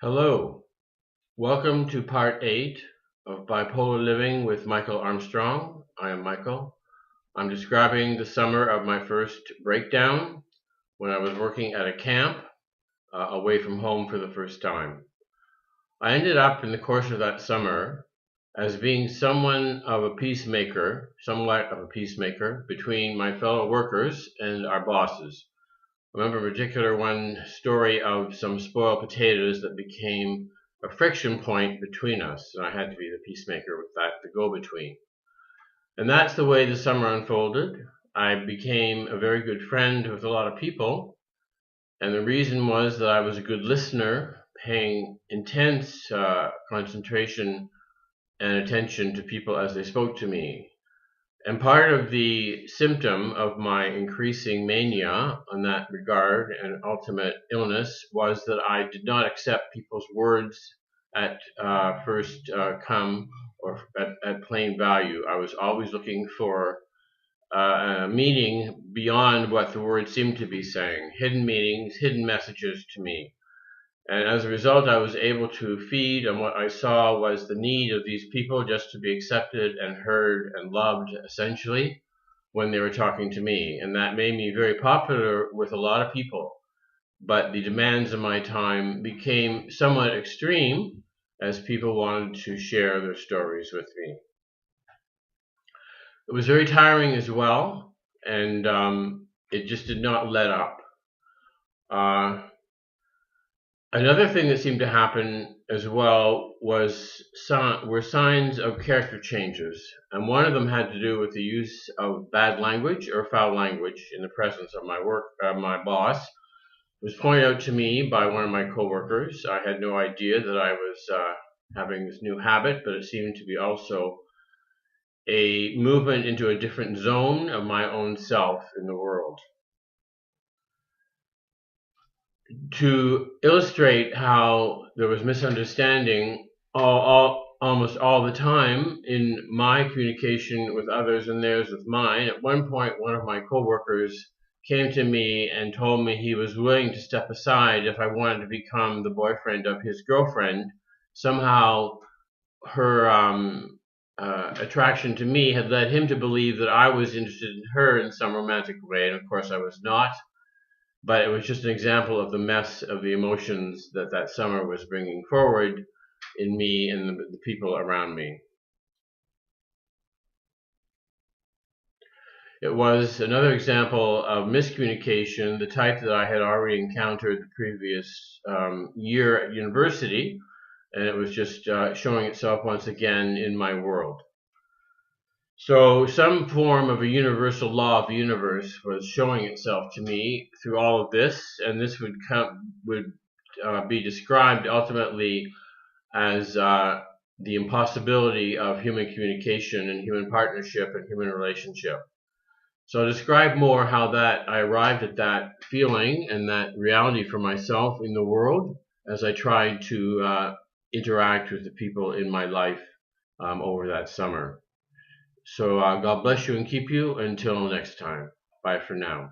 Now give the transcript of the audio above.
Hello, welcome to part 8 of Bipolar Living with Michael Armstrong. I am Michael. I'm describing the summer of my first breakdown when I was working at a camp away from home for the first time. I ended up in the course of that summer as being somewhat of a peacemaker between my fellow workers and our bosses. I remember in particular one story of some spoiled potatoes that became a friction point between us, and I had to be the peacemaker with that, the go-between. And that's the way the summer unfolded. I became a very good friend with a lot of people, and the reason was that I was a good listener, paying intense concentration and attention to people as they spoke to me. And part of the symptom of my increasing mania on that regard and ultimate illness was that I did not accept people's words at first come or at plain value. I was always looking for a meaning beyond what the words seemed to be saying, hidden meanings, hidden messages to me. And as a result, I was able to feed on what I saw was the need of these people just to be accepted and heard and loved, essentially, when they were talking to me. And that made me very popular with a lot of people. But the demands of my time became somewhat extreme as people wanted to share their stories with me. It was very tiring as well, and it just did not let up. Another thing that seemed to happen as well were signs of character changes, and one of them had to do with the use of bad language or foul language in the presence of my boss. It was pointed out to me by one of my coworkers. I had no idea that I was having this new habit, but it seemed to be also a movement into a different zone of my own self in the world. To illustrate how there was misunderstanding almost all the time in my communication with others and theirs with mine. At one point, one of my coworkers came to me and told me he was willing to step aside if I wanted to become the boyfriend of his girlfriend. Somehow, her attraction to me had led him to believe that I was interested in her in some romantic way, and of course I was not. But it was just an example of the mess of the emotions that that summer was bringing forward in me and the people around me. It was another example of miscommunication, the type that I had already encountered the previous year at university, and it was just showing itself once again in my world. So some form of a universal law of the universe was showing itself to me through all of this, and this would be described ultimately as the impossibility of human communication and human partnership and human relationship. So I'll describe more how that I arrived at that feeling and that reality for myself in the world as I tried to interact with the people in my life over that summer. So God bless you and keep you until next time. Bye for now.